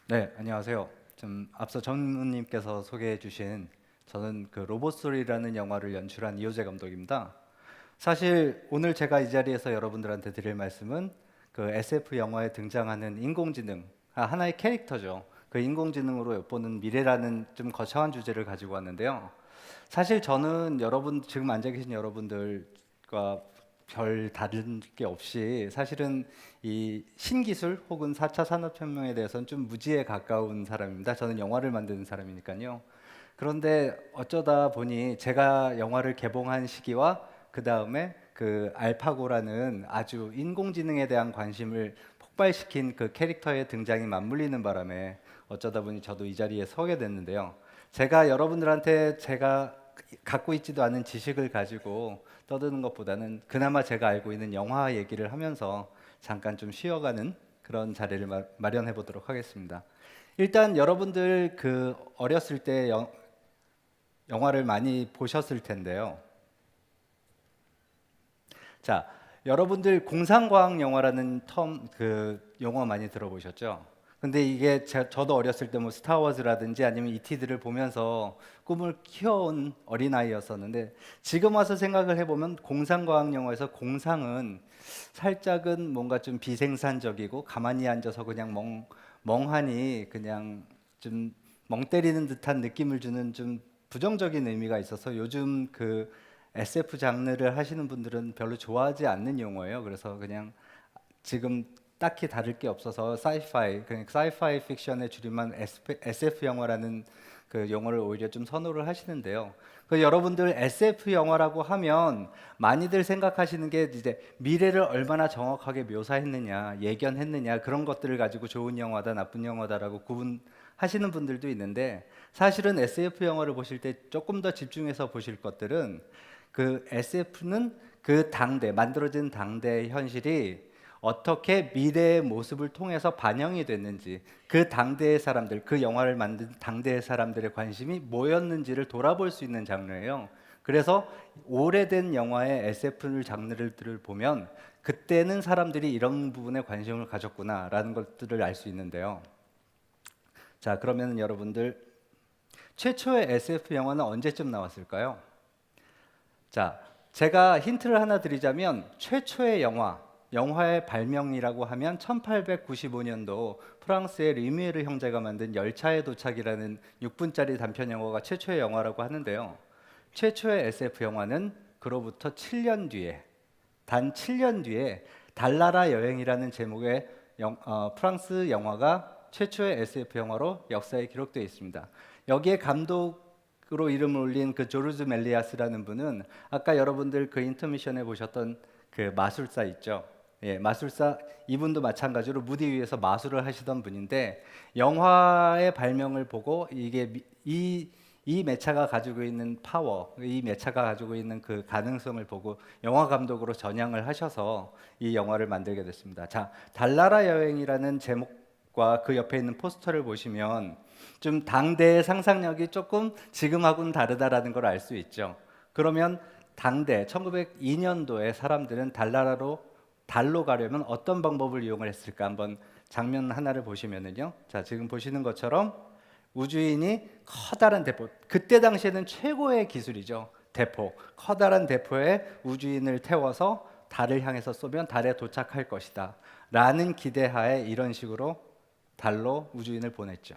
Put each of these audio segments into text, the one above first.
네, 안녕하세요. 좀 앞서 전무님께서 소개해 주신 저는 그 로봇소리라는 영화를 연출한 이호재 감독입니다. 사실 오늘 제가 이 자리에서 여러분들한테 드릴 말씀은 그 SF 영화에 등장하는 인공지능, 하나의 캐릭터죠. 그 인공지능으로 엿보는 미래라는 좀 거창한 주제를 가지고 왔는데요. 사실 저는 여러분 지금 앉아 계신 여러분들과 별 다른 게 없이 사실은 이 신기술 혹은 4차 산업혁명에 대해서는 좀 무지에 가까운 사람입니다. 저는 영화를 만드는 사람이니까요. 그런데 어쩌다 보니 제가 영화를 개봉한 시기와 그 다음에 그 알파고라는 아주 인공지능에 대한 관심을 폭발시킨 그 캐릭터의 등장이 맞물리는 바람에 어쩌다 보니 저도 이 자리에 서게 됐는데요. 제가 여러분들한테 제가 갖고 있지도 않은 지식을 가지고 떠드는 것보다는 그나마 제가 알고 있는 영화 얘기를 하면서 잠깐 좀 쉬어가는 그런 자리를 마련해 보도록 하겠습니다. 일단 여러분들 그 어렸을 때 영화를 많이 보셨을 텐데요. 자, 여러분들 공상과학 영화라는 그 용어 많이 들어보셨죠? 근데 이게 저도 어렸을 때 뭐 스타워즈라든지 아니면 이티들을 보면서 꿈을 키워온 어린아이였었는데 지금 와서 생각을 해보면 공상과학 영화에서 공상은 살짝은 뭔가 좀 비생산적이고 가만히 앉아서 그냥 멍하니 그냥 좀 멍 때리는 듯한 느낌을 주는 좀 부정적인 의미가 있어서 요즘 그 SF 장르를 하시는 분들은 별로 좋아하지 않는 용어예요. 그래서 그냥 지금 딱히 다를 게 없어서 그냥 사이파이 픽션의 줄임말 SF 영화라는 그 용어를 오히려 좀 선호를 하시는데요. 그 여러분들 SF 영화라고 하면 많이들 생각하시는 게 이제 미래를 얼마나 정확하게 묘사했느냐, 예견했느냐 그런 것들을 가지고 좋은 영화다, 나쁜 영화다라고 구분하시는 분들도 있는데 사실은 SF 영화를 보실 때 조금 더 집중해서 보실 것들은 그 SF는 그 당대 만들어진 당대의 현실이 어떻게 미래의 모습을 통해서 반영이 됐는지 그 당대의 사람들, 그 영화를 만든 당대의 사람들의 관심이 뭐였는지를 돌아볼 수 있는 장르예요. 그래서 오래된 영화의 SF 장르를 보면 그때는 사람들이 이런 부분에 관심을 가졌구나라는 것들을 알 수 있는데요. 자, 그러면 여러분들 최초의 SF 영화는 언제쯤 나왔을까요? 자, 제가 힌트를 하나 드리자면 최초의 영화의 발명이라고 하면 1895년도 프랑스의 리미에르 형제가 만든 열차의 도착이라는 6분짜리 단편 영화가 최초의 영화라고 하는데요. 최초의 SF 영화는 그로부터 7년 뒤에 단 7년 뒤에 달나라 여행이라는 제목의 프랑스 영화가 최초의 SF 영화로 역사에 기록되어 있습니다. 여기에 감독으로 이름을 올린 그 조르즈 멜리아스라는 분은 아까 여러분들 그 인터미션에 보셨던 그 마술사 있죠. 예, 마술사 이분도 마찬가지로 무대 위에서 마술을 하시던 분인데 영화의 발명을 보고 이 매체가 가지고 있는 파워, 이 매체가 가지고 있는 그 가능성을 보고 영화 감독으로 전향을 하셔서 이 영화를 만들게 됐습니다. 자, 달나라 여행이라는 제목과 그 옆에 있는 포스터를 보시면 좀 당대의 상상력이 조금 지금하고는 다르다라는 걸 알 수 있죠. 그러면 당대 1902년도에 사람들은 달로 가려면 어떤 방법을 이용을 했을까 한번 장면 하나를 보시면은요. 자, 지금 보시는 것처럼 우주인이 커다란 대포, 그때 당시에는 최고의 기술이죠. 대포, 커다란 대포에 우주인을 태워서 달을 향해서 쏘면 달에 도착할 것이다 라는 기대하에 이런 식으로 달로 우주인을 보냈죠.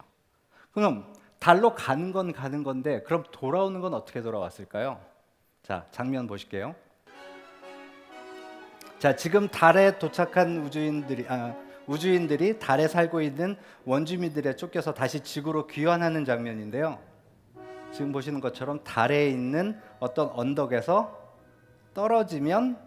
그럼 달로 가는 건 가는 건데 그럼 돌아오는 건 어떻게 돌아왔을까요? 자, 장면 보실게요. 자, 지금 달에 도착한 우주인들이 달에 살고 있는 원주민들에 쫓겨서 다시 지구로 귀환하는 장면인데요. 지금 보시는 것처럼 달에 있는 어떤 언덕에서 떨어지면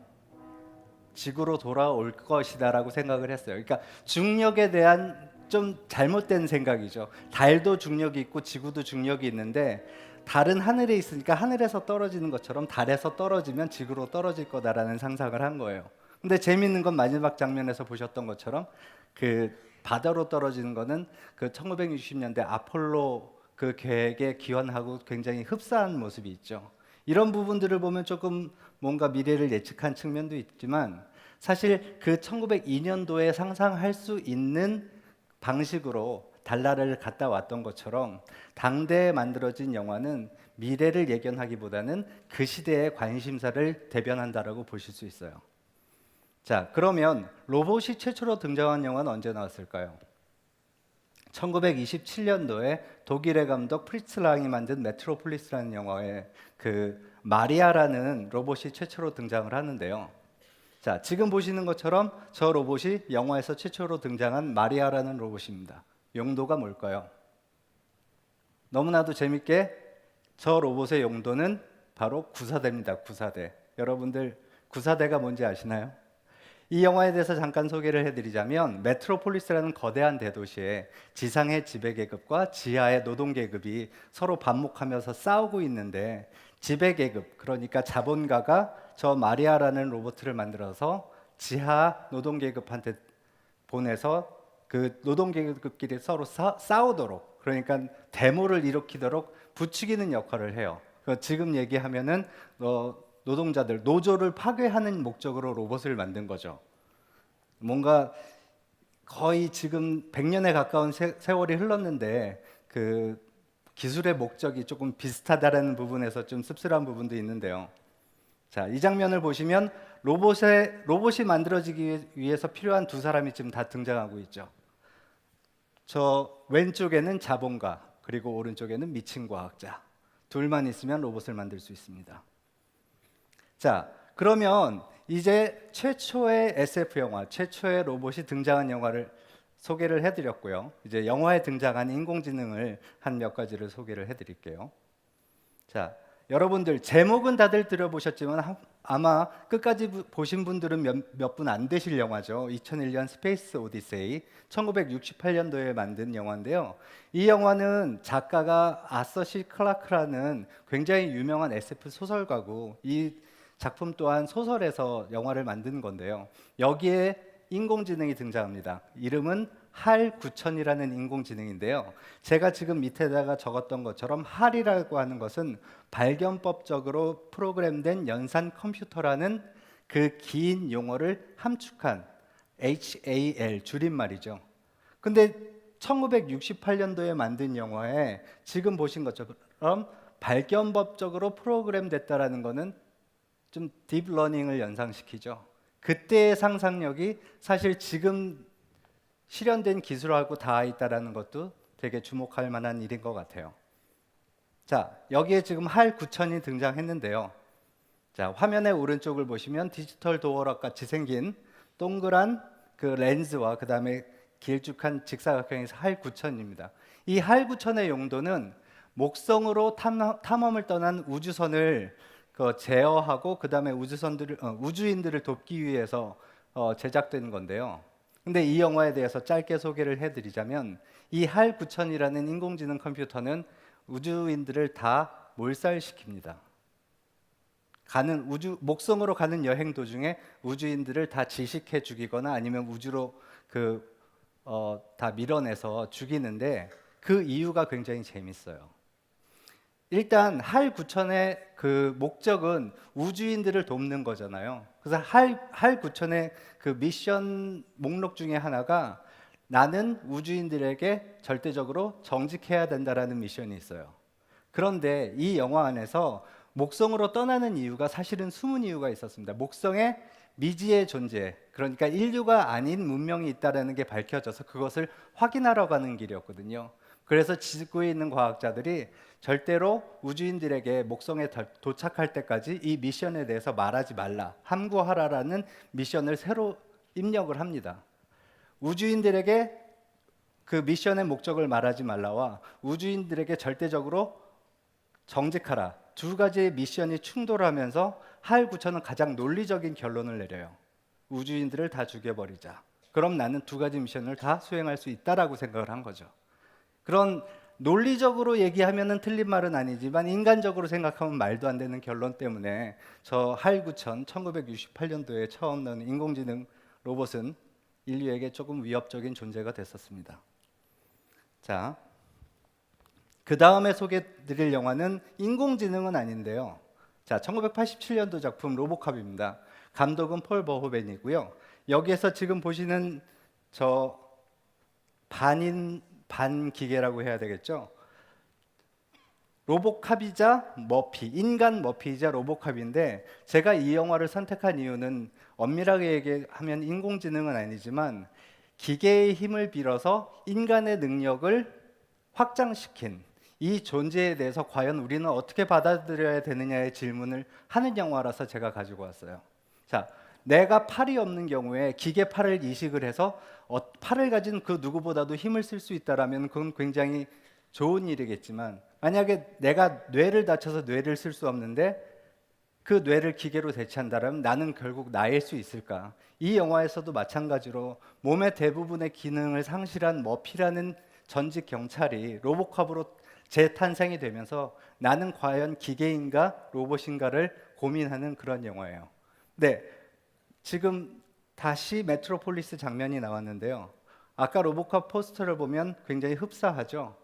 지구로 돌아올 것이다라고 생각을 했어요. 그러니까 중력에 대한 좀 잘못된 생각이죠. 달도 중력이 있고 지구도 중력이 있는데 달은 하늘에 있으니까 하늘에서 떨어지는 것처럼 달에서 떨어지면 지구로 떨어질 거다라는 상상을 한 거예요. 근데 재밌는 건 마지막 장면에서 보셨던 것처럼 그 바다로 떨어지는 거는 그 1960년대 아폴로 그 계획에 기원하고 굉장히 흡사한 모습이 있죠. 이런 부분들을 보면 조금 뭔가 미래를 예측한 측면도 있지만 사실 그 1902년도에 상상할 수 있는 방식으로 달나라를 갔다 왔던 것처럼 당대에 만들어진 영화는 미래를 예견하기보다는 그 시대의 관심사를 대변한다라고 보실 수 있어요. 자, 그러면 로봇이 최초로 등장한 영화는 언제 나왔을까요? 1927년도에 독일의 감독 프리츠 랑이 만든 메트로폴리스라는 영화에 그 마리아라는 로봇이 최초로 등장을 하는데요. 자, 지금 보시는 것처럼 저 로봇이 영화에서 최초로 등장한 마리아라는 로봇입니다. 용도가 뭘까요? 너무나도 재밌게 저 로봇의 용도는 바로 구사대입니다. 구사대. 여러분들 구사대가 뭔지 아시나요? 이 영화에 대해서 잠깐 소개를 해드리자면 메트로폴리스라는 거대한 대도시에 지상의 지배계급과 지하의 노동계급이 서로 반목하면서 싸우고 있는데 지배계급, 그러니까 자본가가 저 마리아라는 로봇을 만들어서 지하 노동계급한테 보내서 그 노동계급끼리 서로 싸우도록, 그러니까 데모를 일으키도록 부추기는 역할을 해요. 지금 얘기하면은 노동자들, 노조를 파괴하는 목적으로 로봇을 만든 거죠. 뭔가 거의 지금 100년에 가까운 세월이 흘렀는데 그 기술의 목적이 조금 비슷하다라는 부분에서 좀 씁쓸한 부분도 있는데요. 자, 이 장면을 보시면 로봇이 만들어지기 위해서 필요한 두 사람이 지금 다 등장하고 있죠. 저 왼쪽에는 자본가, 그리고 오른쪽에는 미친 과학자. 둘만 있으면 로봇을 만들 수 있습니다. 자, 그러면 이제 최초의 SF 영화, 최초의 로봇이 등장한 영화를 소개를 해드렸고요. 이제 영화에 등장한 인공지능을 한 몇 가지를 소개를 해드릴게요. 자, 여러분들 제목은 다들 들어보셨지만 아마 끝까지 보신 분들은 몇 분 안 되실 영화죠. 2001년 스페이스 오디세이, 1968년도에 만든 영화인데요. 이 영화는 작가가 아서 C 클라크라는 굉장히 유명한 SF 소설가고, 이 작품 또한 소설에서 영화를 만든 건데요. 여기에 인공지능이 등장합니다. 이름은 할 9000이라는 인공지능인데요. 제가 지금 밑에다가 적었던 것처럼 할이라고 하는 것은 발견법적으로 프로그램된 연산 컴퓨터라는 그 긴 용어를 함축한 HAL 줄임말이죠. 근데 1968년도에 만든 영화에 지금 보신 것처럼 발견법적으로 프로그램됐다라는 것은 좀 딥러닝을 연상시키죠. 그때의 상상력이 사실 지금 실현된 기술하고 닿아 있다는 것도 되게 주목할 만한 일인 것 같아요. 자, 여기에 지금 할 9000이 등장했는데요. 자, 화면의 오른쪽을 보시면 디지털 도어락 같이 생긴 동그란 그 렌즈와 그 다음에 길쭉한 직사각형에서 할 9000입니다. 이 할 9000의 용도는 목성으로 탐험을 떠난 우주선을 제어하고 그 다음에 우주인들을 돕기 위해서 제작된 건데요. 근데 이 영화에 대해서 짧게 소개를 해드리자면 이 할 9000이라는 인공지능 컴퓨터는 우주인들을 다 몰살시킵니다. 목성으로 가는 여행 도중에 우주인들을 다 질식해 죽이거나 아니면 우주로 다 밀어내서 죽이는데 그 이유가 굉장히 재밌어요. 일단 할 9000의 그 목적은 우주인들을 돕는 거잖아요. 그래서 할 9000의 그 미션 목록 중에 하나가 나는 우주인들에게 절대적으로 정직해야 된다라는 미션이 있어요. 그런데 이 영화 안에서 목성으로 떠나는 이유가 사실은 숨은 이유가 있었습니다. 목성에 미지의 존재, 그러니까 인류가 아닌 문명이 있다는 게 밝혀져서 그것을 확인하러 가는 길이었거든요. 그래서 지구에 있는 과학자들이 절대로 우주인들에게 목성에 도착할 때까지 이 미션에 대해서 말하지 말라, 함구하라라는 미션을 새로 입력을 합니다. 우주인들에게 그 미션의 목적을 말하지 말라와 우주인들에게 절대적으로 정직하라, 두 가지의 미션이 충돌하면서 할 9000은 가장 논리적인 결론을 내려요. 우주인들을 다 죽여버리자. 그럼 나는 두 가지 미션을 다 수행할 수 있다라고 생각을 한 거죠. 그런 논리적으로 얘기하면은 틀린 말은 아니지만 인간적으로 생각하면 말도 안 되는 결론 때문에 저 할 9000, 1968년도에 처음 나온 인공지능 로봇은 인류에게 조금 위협적인 존재가 됐었습니다. 자, 그 다음에 소개드릴 영화는 인공지능은 아닌데요. 자, 1987년도 작품 로보캅입니다. 감독은 폴 버호벤이고요. 여기에서 지금 보시는 저 반인 반기계라고 해야 되겠죠. 로보캅이자 머피, 인간 머피이자 로보캅인데 제가 이 영화를 선택한 이유는 엄밀하게 얘기하면 인공지능은 아니지만 기계의 힘을 빌어서 인간의 능력을 확장시킨 이 존재에 대해서 과연 우리는 어떻게 받아들여야 되느냐의 질문을 하는 영화라서 제가 가지고 왔어요. 자, 내가 팔이 없는 경우에 기계 팔을 이식을 해서 팔을 가진 그 누구보다도 힘을 쓸 수 있다라면 그건 굉장히 좋은 일이겠지만 만약에 내가 뇌를 다쳐서 뇌를 쓸 수 없는데 그 뇌를 기계로 대체한다면 나는 결국 나일 수 있을까? 이 영화에서도 마찬가지로 몸의 대부분의 기능을 상실한 머피라는 전직 경찰이 로보캅으로 재탄생이 되면서 나는 과연 기계인가 로봇인가를 고민하는 그런 영화예요. 네, 지금 다시 메트로폴리스 장면이 나왔는데요. 아까 로보캅 포스터를 보면 굉장히 흡사하죠.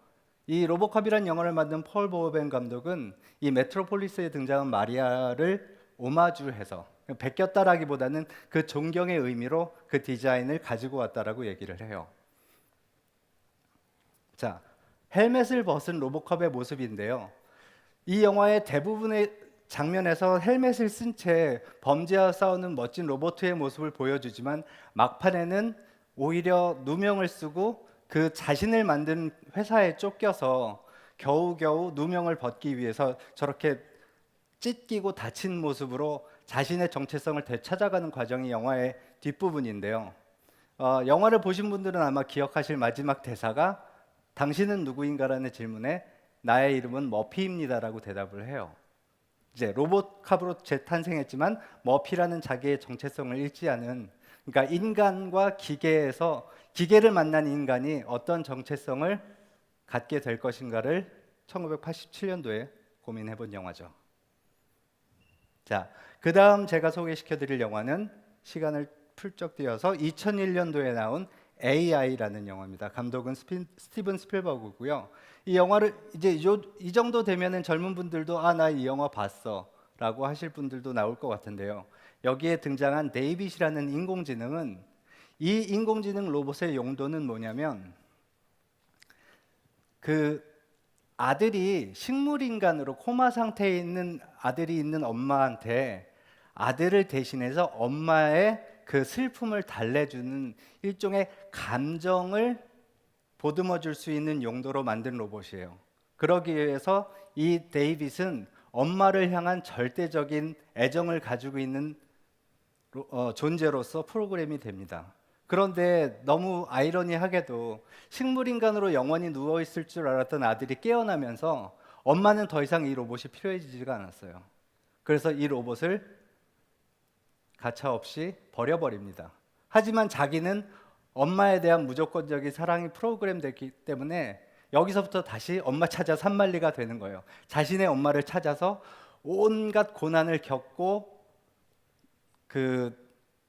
이 로보캅이라는 영화를 만든 폴 버호벤 감독은 이 메트로폴리스에 등장한 마리아를 오마주해서 베꼈다라기보다는 그 존경의 의미로 그 디자인을 가지고 왔다라고 얘기를 해요. 자, 헬멧을 벗은 로보캅의 모습인데요. 이 영화의 대부분의 장면에서 헬멧을 쓴 채 범죄와 싸우는 멋진 로봇의 모습을 보여주지만 막판에는 오히려 누명을 쓰고 그 자신을 만든 회사에 쫓겨서 겨우겨우 누명을 벗기 위해서 저렇게 찢기고 다친 모습으로 자신의 정체성을 되찾아가는 과정이 영화의 뒷부분인데요. 영화를 보신 분들은 아마 기억하실 마지막 대사가 당신은 누구인가라는 질문에 나의 이름은 머피입니다라고 대답을 해요. 이제 로봇캅으로 재탄생했지만 머피라는 자기의 정체성을 잃지 않은, 그러니까 인간과 기계에서 기계를 만난 인간이 어떤 정체성을 갖게 될 것인가를 1987년도에 고민해 본 영화죠. 자, 그 다음 제가 소개시켜 드릴 영화는 시간을 훌쩍 뛰어서 2001년도에 나온 AI라는 영화입니다. 감독은 스티븐 스필버그고요. 이 영화를 이제 이 정도 되면은 젊은 분들도 나 이 영화 봤어라고 하실 분들도 나올 것 같은데요. 여기에 등장한 데이빗이라는 인공지능은, 이 인공지능 로봇의 용도는 뭐냐면 그 아들이 식물인간으로 코마 상태에 있는 아들이 있는 엄마한테 아들을 대신해서 엄마의 그 슬픔을 달래주는 일종의 감정을 보듬어 줄 수 있는 용도로 만든 로봇이에요. 그러기 위해서 이 데이빗은 엄마를 향한 절대적인 애정을 가지고 있는 존재로서 프로그램이 됩니다. 그런데 너무 아이러니하게도 식물인간으로 영원히 누워있을 줄 알았던 아들이 깨어나면서 엄마는 더 이상 이 로봇이 필요해지지가 않았어요. 그래서 이 로봇을 가차없이 버려버립니다. 하지만 자기는 엄마에 대한 무조건적인 사랑이 프로그램됐기 때문에 여기서부터 다시 엄마 찾아 산만리가 되는 거예요. 자신의 엄마를 찾아서 온갖 고난을 겪고 그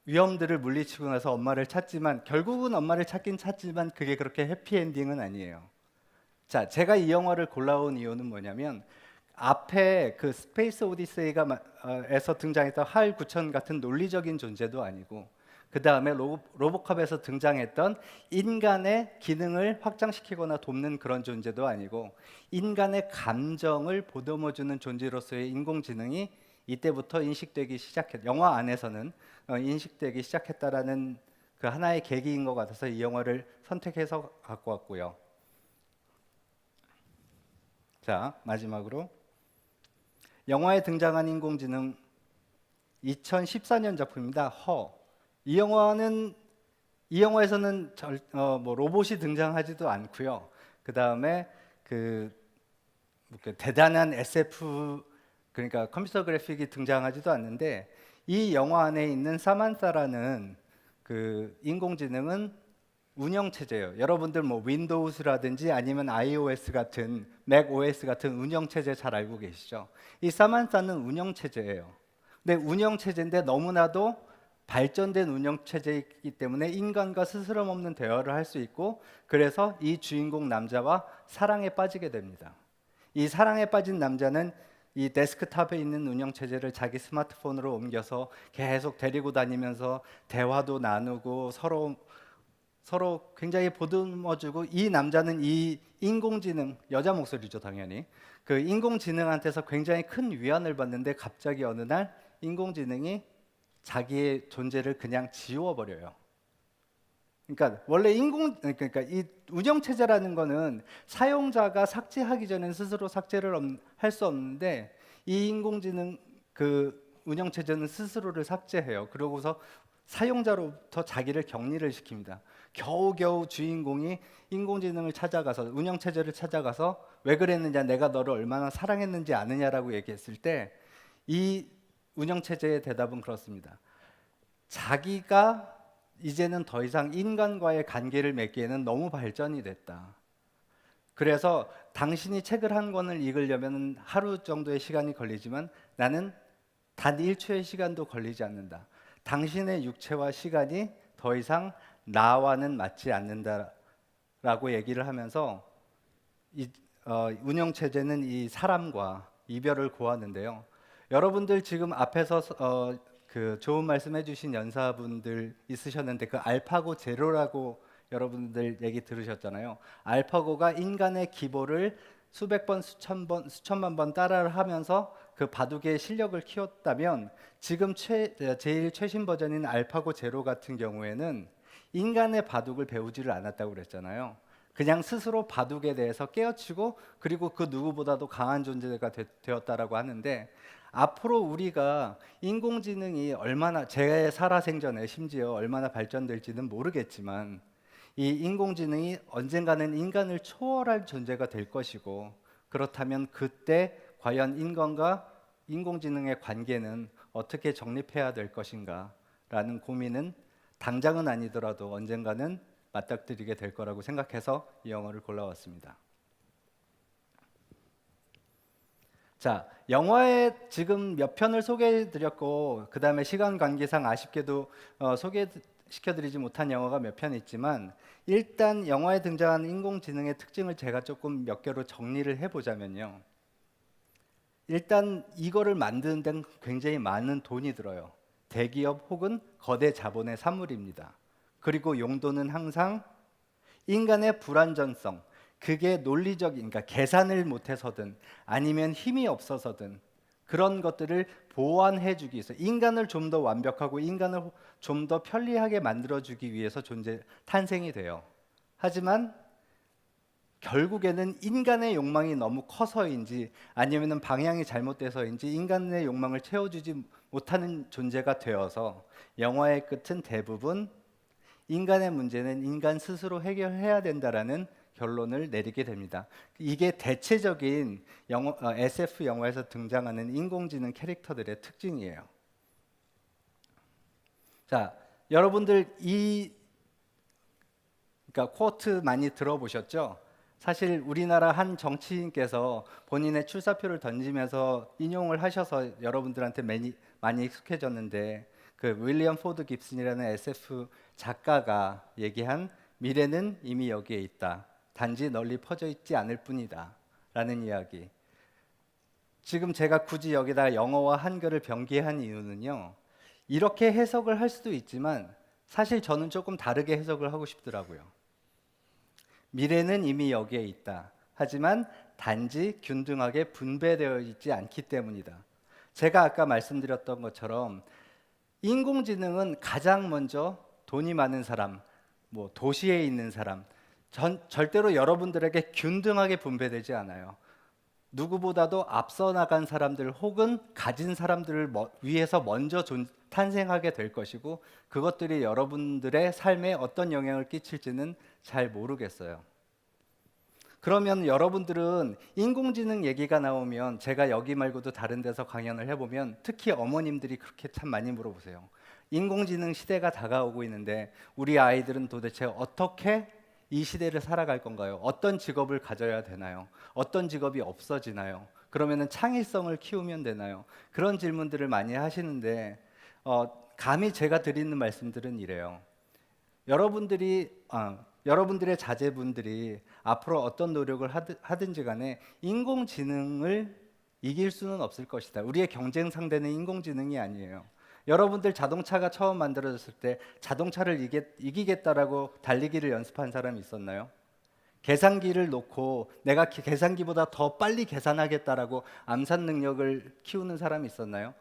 위험들을 물리치고 나서 엄마를 찾지만 결국은 엄마를 찾긴 찾지만 그게 그렇게 해피엔딩은 아니에요. 자, 제가 이 영화를 골라온 이유는 뭐냐면 앞에 그 스페이스 오디세이에서 등장했던 할 9000 같은 논리적인 존재도 아니고 그 다음에 로보캅에서 등장했던 인간의 기능을 확장시키거나 돕는 그런 존재도 아니고 인간의 감정을 보듬어주는 존재로서의 인공지능이 이때부터 영화 안에서는 인식되기 시작했다라는 그 하나의 계기인 것 같아서 이 영화를 선택해서 갖고 왔고요. 자, 마지막으로 영화에 등장한 인공지능 2014년 작품입니다. 이 영화에서는 로봇이 등장하지도 않고요. 그 다음에 대단한 SF, 그러니까 컴퓨터 그래픽이 등장하지도 않는데 이 영화 안에 있는 사만사라는 그 인공지능은 운영체제예요. 여러분들 윈도우즈라든지 아니면 iOS 같은 맥OS 같은 운영체제 잘 알고 계시죠? 이 사만사는 운영체제예요. 근데 운영체제인데 너무나도 발전된 운영체제이기 때문에 인간과 스스럼 없는 대화를 할 수 있고 그래서 이 주인공 남자와 사랑에 빠지게 됩니다. 이 사랑에 빠진 남자는 이 데스크탑에 있는 운영체제를 자기 스마트폰으로 옮겨서 계속 데리고 다니면서 대화도 나누고 서로 서로 굉장히 보듬어주고 이 남자는 이 인공지능 여자 목소리죠 당연히 그 인공지능한테서 굉장히 큰 위안을 받는데 갑자기 어느 날 인공지능이 자기의 존재를 그냥 지워버려요. 그러니까 원래 그러니까 이 운영 체제라는 거는 사용자가 삭제하기 전엔 스스로 삭제를 할 수 없는데 이 인공지능 그 운영 체제는 스스로를 삭제해요. 그러고서 사용자로부터 자기를 격리를 시킵니다. 겨우겨우 주인공이 인공지능을 찾아가서 운영 체제를 찾아가서 왜 그랬느냐, 내가 너를 얼마나 사랑했는지 아느냐라고 얘기했을 때 이 운영 체제의 대답은 그렇습니다. 자기가 이제는 더 이상 인간과의 관계를 맺기에는 너무 발전이 됐다. 그래서 당신이 책을 한 권을 읽으려면 하루 정도의 시간이 걸리지만 나는 단 1초의 시간도 걸리지 않는다. 당신의 육체와 시간이 더 이상 나와는 맞지 않는다라고 얘기를 하면서 운영 체제는 이 사람과 이별을 고하는데요. 여러분들 지금 앞에서 그 좋은 말씀해 주신 연사분들 있으셨는데 그 알파고 제로라고 여러분들 얘기 들으셨잖아요. 알파고가 인간의 기보를 수백 번, 수천만 번 따라를 하면서 그 바둑의 실력을 키웠다면 지금 제일 최신 버전인 알파고 제로 같은 경우에는 인간의 바둑을 배우지를 않았다고 그랬잖아요. 그냥 스스로 바둑에 대해서 깨우치고 그리고 그 누구보다도 강한 존재가 되었다라고 하는데 앞으로 우리가 인공지능이 얼마나 제 살아생전에 심지어 얼마나 발전될지는 모르겠지만 이 인공지능이 언젠가는 인간을 초월할 존재가 될 것이고 그렇다면 그때 과연 인간과 인공지능의 관계는 어떻게 정립해야 될 것인가 라는 고민은 당장은 아니더라도 언젠가는 맞닥뜨리게 될 거라고 생각해서 이 영화를 골라왔습니다. 자, 영화에 지금 몇 편을 소개해드렸고 그 다음에 시간 관계상 아쉽게도 소개시켜드리지 못한 영화가 몇 편 있지만 일단 영화에 등장하는 인공지능의 특징을 제가 조금 몇 개로 정리를 해보자면요. 일단 이거를 만드는 데는 굉장히 많은 돈이 들어요. 대기업 혹은 거대 자본의 산물입니다. 그리고 용도는 항상 인간의 불완전성, 그게 논리적인, 그러니까 계산을 못해서든 아니면 힘이 없어서든 그런 것들을 보완해주기 위해서 인간을 좀 더 완벽하고 인간을 좀 더 편리하게 만들어주기 위해서 탄생이 돼요. 하지만 결국에는 인간의 욕망이 너무 커서인지 아니면 방향이 잘못돼서인지 인간의 욕망을 채워주지 못하는 존재가 되어서 영화의 끝은 대부분 인간의 문제는 인간 스스로 해결해야 된다라는 결론을 내리게 됩니다. 이게 대체적인 SF 영화에서 등장하는 인공지능 캐릭터들의 특징이에요. 자, 여러분들 그러니까 쿼트 많이 들어보셨죠? 사실 우리나라 한 정치인께서 본인의 출사표를 던지면서 인용을 하셔서 여러분들한테 많이 익숙해졌는데 그 윌리엄 포드 깁슨이라는 SF 작가가 얘기한 미래는 이미 여기에 있다. 단지 널리 퍼져 있지 않을 뿐이다. 라는 이야기. 지금 제가 굳이 여기다 영어와 한글을 병기한 이유는요. 이렇게 해석을 할 수도 있지만 사실 저는 조금 다르게 해석을 하고 싶더라고요. 미래는 이미 여기에 있다. 하지만 단지 균등하게 분배되어 있지 않기 때문이다. 제가 아까 말씀드렸던 것처럼 인공지능은 가장 먼저 돈이 많은 사람, 뭐 도시에 있는 사람, 절대로 여러분들에게 균등하게 분배되지 않아요. 누구보다도 앞서 나간 사람들 혹은 가진 사람들을 위해서 먼저 탄생하게 될 것이고 그것들이 여러분들의 삶에 어떤 영향을 끼칠지는 잘 모르겠어요. 그러면 여러분들은 인공지능 얘기가 나오면 제가 여기 말고도 다른 데서 강연을 해보면 특히 어머님들이 그렇게 참 많이 물어보세요. 인공지능 시대가 다가오고 있는데 우리 아이들은 도대체 어떻게 이 시대를 살아갈 건가요? 어떤 직업을 가져야 되나요? 어떤 직업이 없어지나요? 그러면은 창의성을 키우면 되나요? 그런 질문들을 많이 하시는데 감히 제가 드리는 말씀들은 이래요. 여러분들의 자제분들이 앞으로 어떤 노력을 하든지 간에 인공지능을 이길 수는 없을 것이다. 우리의 경쟁 상대는 인공지능이 아니에요. 여러분들 자동차가 처음 만들어졌을 때 자동차를 이기겠다라고 달리기를 연습한 사람이 있었나요? 계산기를 놓고 내가 계산기보다 더 빨리 계산하겠다라고 암산 능력을 키우는 사람이 있었나요?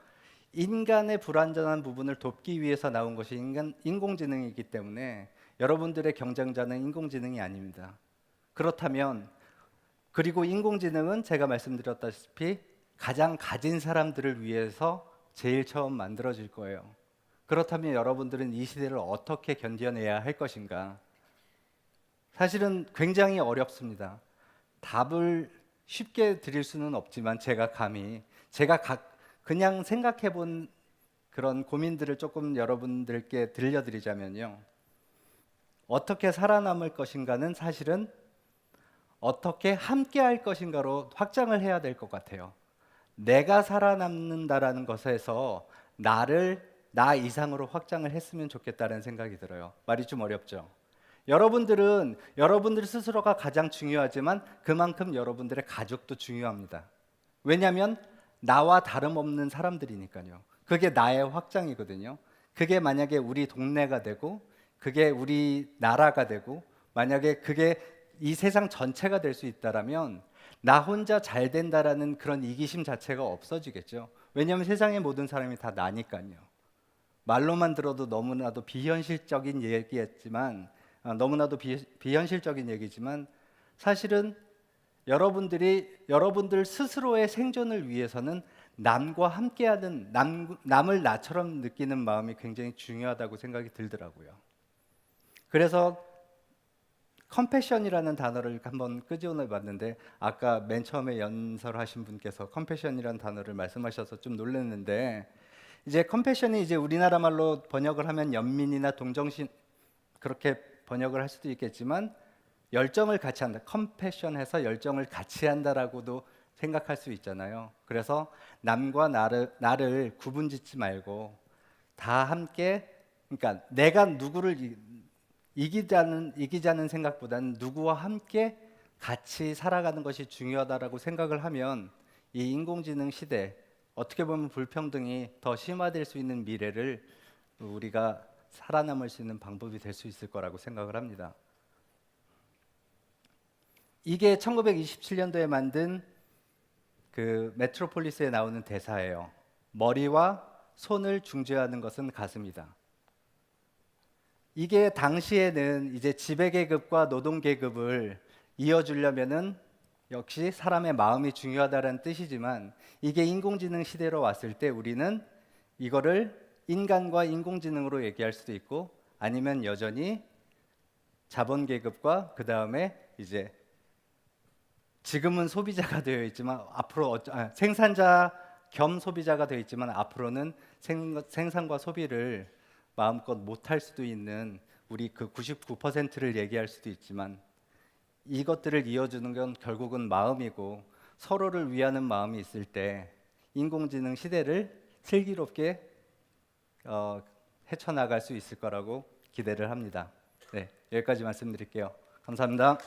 인간의 불완전한 부분을 돕기 위해서 나온 것이 인공지능이기 때문에 여러분들의 경쟁자는 인공지능이 아닙니다. 그렇다면 그리고 인공지능은 제가 말씀드렸다시피 가장 가진 사람들을 위해서 제일 처음 만들어질 거예요. 그렇다면 여러분들은 이 시대를 어떻게 견뎌내야 할 것인가? 사실은 굉장히 어렵습니다. 답을 쉽게 드릴 수는 없지만 그냥 생각해 본 그런 고민들을 조금 여러분들께 들려드리자면요. 어떻게 살아남을 것인가는 사실은 어떻게 함께 할 것인가로 확장을 해야 될 것 같아요. 내가 살아남는다라는 것에서 나 이상으로 확장을 했으면 좋겠다는 생각이 들어요. 말이 좀 어렵죠? 여러분들 스스로가 가장 중요하지만 그만큼 여러분들의 가족도 중요합니다. 왜냐하면 나와 다름없는 사람들이니까요. 그게 나의 확장이거든요. 그게 만약에 우리 동네가 되고 그게 우리 나라가 되고 만약에 그게 이 세상 전체가 될 수 있다라면 나 혼자 잘 된다라는 그런 이기심 자체가 없어지겠죠. 왜냐하면 세상의 모든 사람이 다 나니까요. 말로만 들어도 너무나도 비현실적인 얘기였지만 비현실적인 얘기지만 사실은 여러분들 스스로의 생존을 위해서는 남과 함께하는 남을 나처럼 느끼는 마음이 굉장히 중요하다고 생각이 들더라고요. 그래서 컴패션이라는 단어를 한번 끄집어내 봤는데 아까 맨 처음에 연설하신 분께서 컴패션이라는 단어를 말씀하셔서 좀 놀랐는데 이제 컴패션이 이제 우리나라 말로 번역을 하면 연민이나 동정심 그렇게 번역을 할 수도 있겠지만 열정을 같이 한다. 컴패션해서 열정을 같이 한다라고도 생각할 수 있잖아요. 그래서 남과 나를 구분짓지 말고 다 함께 그러니까 내가 누구를 이기자는 생각보다는 누구와 함께 같이 살아가는 것이 중요하다라고 생각을 하면 이 인공지능 시대 어떻게 보면 불평등이 더 심화될 수 있는 미래를 우리가 살아남을 수 있는 방법이 될 수 있을 거라고 생각을 합니다. 이게 1927년도에 만든 그 메트로폴리스에 나오는 대사예요. 머리와 손을 중재하는 것은 가슴이다. 이게 당시에는 이제 지배계급과 노동계급을 이어주려면은 역시 사람의 마음이 중요하다는 뜻이지만 이게 인공지능 시대로 왔을 때 우리는 이거를 인간과 인공지능으로 얘기할 수도 있고 아니면 여전히 자본계급과 그 다음에 이제 지금은 소비자가 되어 있지만 앞으로 생산자 겸 소비자가 되어 있지만 앞으로는 생산과 소비를 마음껏 못할 수도 있는 우리 그 99%를 얘기할 수도 있지만 이것들을 이어주는 건 결국은 마음이고 서로를 위하는 마음이 있을 때 인공지능 시대를 슬기롭게 헤쳐나갈 수 있을 거라고 기대를 합니다. 네, 여기까지 말씀드릴게요. 감사합니다.